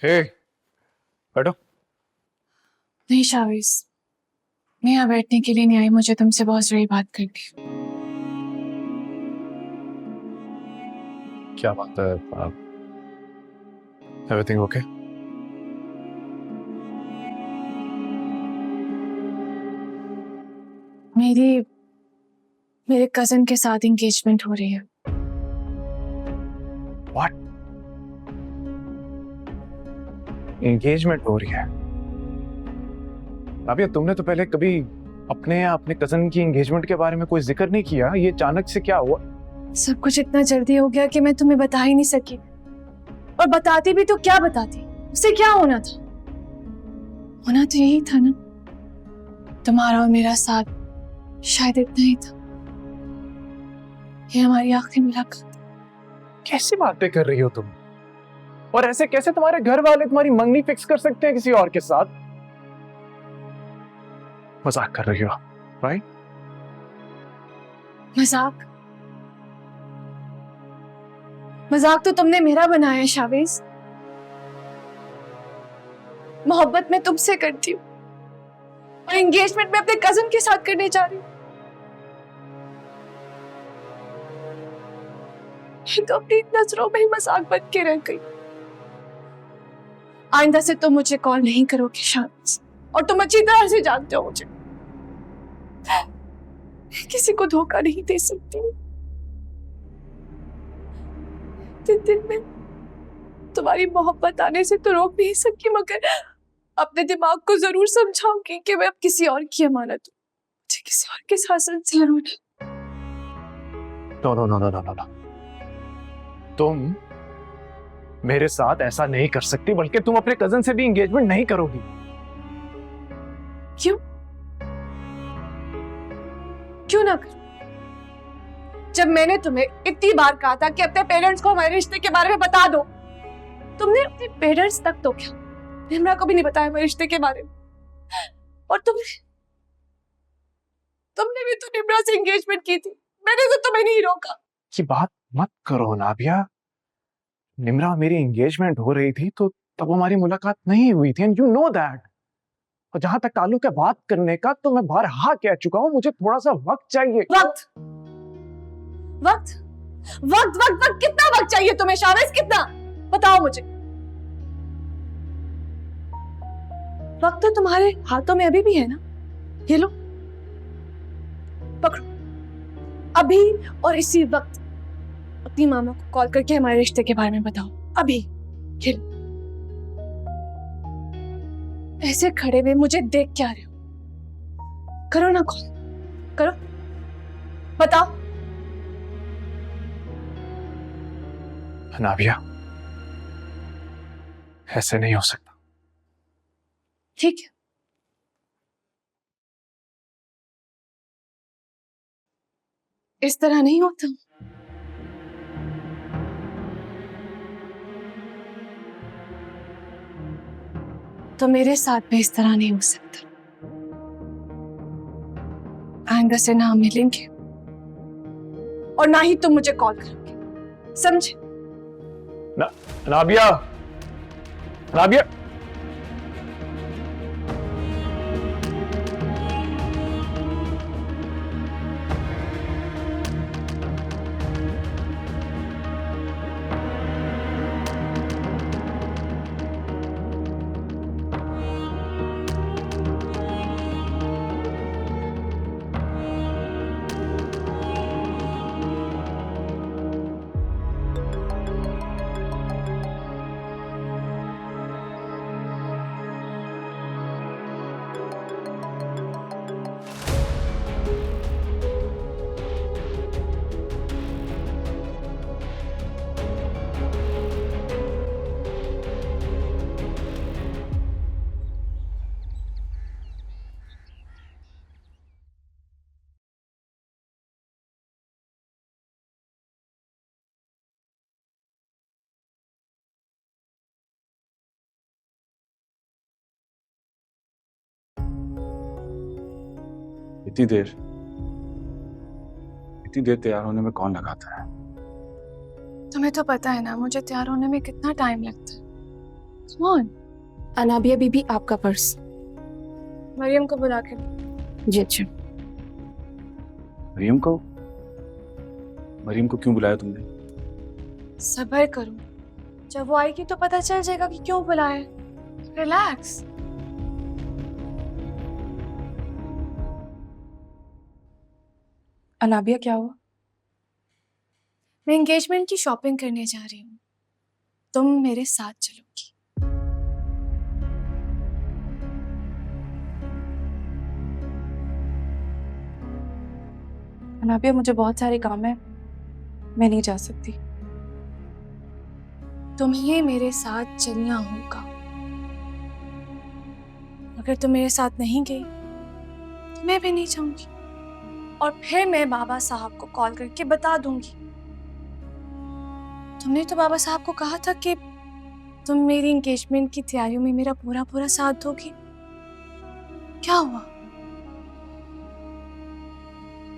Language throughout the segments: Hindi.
हे, बैठो। नहीं शाविज, मैं यहाँ बैठने के लिए नहीं आई, मुझे तुमसे बहुत जरूरी बात करनी। क्या बात है आप? Everything okay? मेरे कजन के साथ एंगेजमेंट हो रही है। व्हाट? एंगेजमेंट हो रही है? नाबिया, तुमने तो पहले कभी अपने या अपने कजन की एंगेजमेंट के बारे में कोई जिक्र नहीं किया। ये अचानक से क्या हुआ? सब कुछ इतना जल्दी हो गया कि मैं तुम्हें बता ही नहीं सकी, और बताती भी तो क्या बताती, उससे क्या होना था? होना तो यही था ना, तुम्हारा और मेरा साथ, शायद इतना ही था। ये हमारी आखिरी मुलाकात। कैसी बातें कर रही हो तुम? और ऐसे कैसे तुम्हारे घर वाले तुम्हारी मंगनी फिक्स कर सकते हैं किसी और के साथ? मजाक कर रही हो, राइट? मजाक? मजाक तो तुमने मेरा बनाया है शाविज। मोहब्बत मैं तुमसे करती हूँ और एंगेजमेंट में अपने कजन के साथ करने जा रही हूँ। ये तो अपनी नजरों में ही मजाक बन के रह गई। आइंदा से तुम मुझे कॉल नहीं करोगे शाविज, और तुम अच्छी तरह से जानते हो मुझे, किसी को धोखा नहीं दे सकती। दिन में तुम्हारी मोहब्बत आने से तो रोक नहीं सकी, मगर अपने दिमाग को जरूर समझाऊंगी कि मैं अब किसी और की अमानत हूँ। मुझे किसी और के साथ सिलसिला होना। No no no no no no, तुम मेरे साथ ऐसा नहीं कर सकती, बल्कि तुम अपने कजन से भी एंगेजमेंट नहीं करोगी। क्यों? क्यों ना करूं? जब मैंने तुम्हें इतनी बार कहा था कि अपने पेरेंट्स को हमारे रिश्ते के बारे में बता दो, तुमने अपने पेरेंट्स तक तो क्या, निम्रा को भी नहीं बताया हमारे रिश्ते के बारे में। और तुमने भी तो निम्रा से एंगेजमेंट की थी, मैंने तो तुम्हें नहीं रोका। ये बात मत करो नाबिया। निम्रा मेरी एंगेजमेंट हो रही थी तो तब हमारी मुलाकात नहीं हुई थी, एंड यू नो दैट। और जहां तक ताल्लुक है बात करने का, तो मैं बारहा कह चुका हूं, मुझे थोड़ा सा वक्त चाहिए। वक्त? वक्त? वक्त वक्त वक्त कितना वक्त चाहिए तुम्हें शाविज, कितना? बताओ मुझे। वक्त तो तुम्हारे हाथों में अभी भी है ना, ये लो, पकड़ो। अभी और इसी वक्त अपनी मामा को कॉल करके हमारे रिश्ते के बारे में बताओ, अभी। ये लो। ऐसे खड़े हुए मुझे देख क्या रहे हो? करो ना कॉल, करो, बताओ। नाबिया, ऐसे नहीं हो सकता। ठीक है, इस तरह नहीं होता। तो मेरे साथ भी इस तरह नहीं हो सकता। आइंदा से ना हम मिलेंगे और ना ही तुम मुझे कॉल करोगे, समझे? नाबिया, नाबिया। इतनी देर तैयार होने में कौन लगाता है? तुम्हें तो पता है ना मुझे तैयार होने में कितना टाइम लगता है। Come on, अनाबिया बीबी, आपका पर्स। मरियम को बुला के। जी अच्छा। मरियम को क्यों बुलाया तुमने? सब्र करो, जब वो आएगी तो पता चल जाएगा कि क्यों बुलाया। रिलैक्स। अनाबिया क्या हुआ? मैं एंगेजमेंट की शॉपिंग करने जा रही हूँ, तुम मेरे साथ चलोगी? अनाबिया मुझे बहुत सारे काम है, मैं नहीं जा सकती। तुम्हें मेरे साथ चलना होगा। अगर तुम मेरे साथ नहीं गई तो मैं भी नहीं जाऊंगी, और फिर मैं बाबा साहब को कॉल करके बता दूंगी। तुमने तो बाबा साहब को कहा था कि तुम मेरी एंगेजमेंट की तैयारियों में मेरा पूरा पूरा साथ दोगी। क्या हुआ?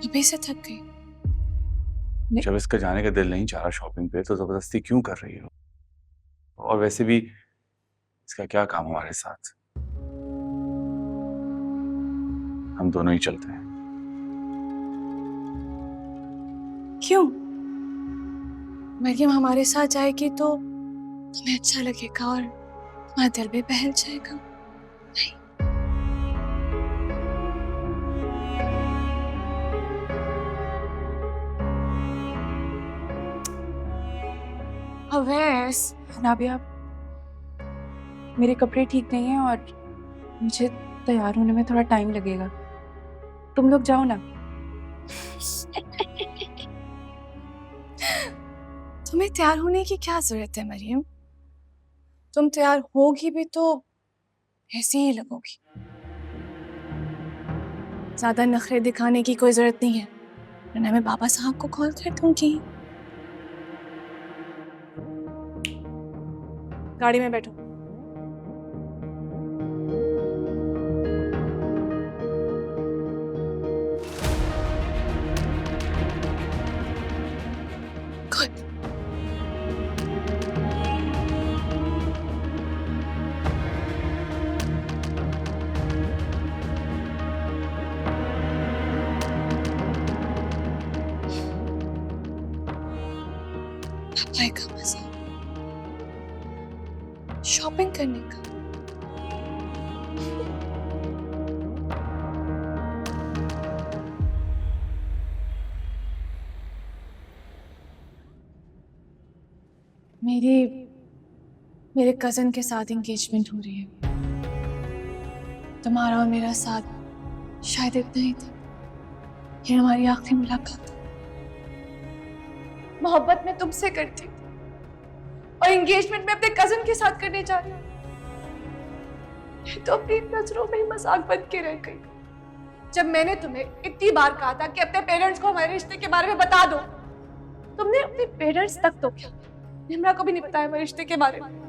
अभी से थक गई। जब इसका जाने का दिल नहीं चाह रहा शॉपिंग पे तो जबरदस्ती क्यों कर रही हो? और वैसे भी इसका क्या काम हमारे साथ? हम दोनों ही चलते हैं। क्यों? मरियम हमारे साथ जाएगी तो तुम्हें अच्छा लगेगा और तुम्हारा दिल भी बहल जाएगा। नहीं? अवैस, अनाबिया, मेरे कपड़े ठीक नहीं हैं और मुझे तैयार होने में थोड़ा टाइम लगेगा। तुम लोग जाओ ना। तुम्हें तैयार होने की क्या जरूरत है मरियम? तुम तैयार होगी भी तो ऐसी ही लगोगी। ज्यादा नखरे दिखाने की कोई जरूरत नहीं है, वरना मैं बाबा साहब को कॉल कर दूंगी। गाड़ी में बैठो। Good. पापाई का मजा, शॉपिंग करने का। मेरे कजन के साथ एंगेजमेंट हो रही है। तुम्हारा और मेरा साथ शायद इतना ही था। ये हमारी आखिरी मुलाकात। मोहब्बत में तुमसे करती थी और एंगेजमेंट में अपने कजन के साथ करने जा रही हूँ। तो अपनी नजरों में ही मजाक बन के रह गई। जब मैंने तुम्हें इतनी बार कहा था कि अपने पेरेंट्स को हमारे रिश्ते के बारे में बता दो, तुमने अपने पेरेंट्स तक तो क्या, निम्रा को भी नहीं बताया हमारे रिश्ते के बारे में।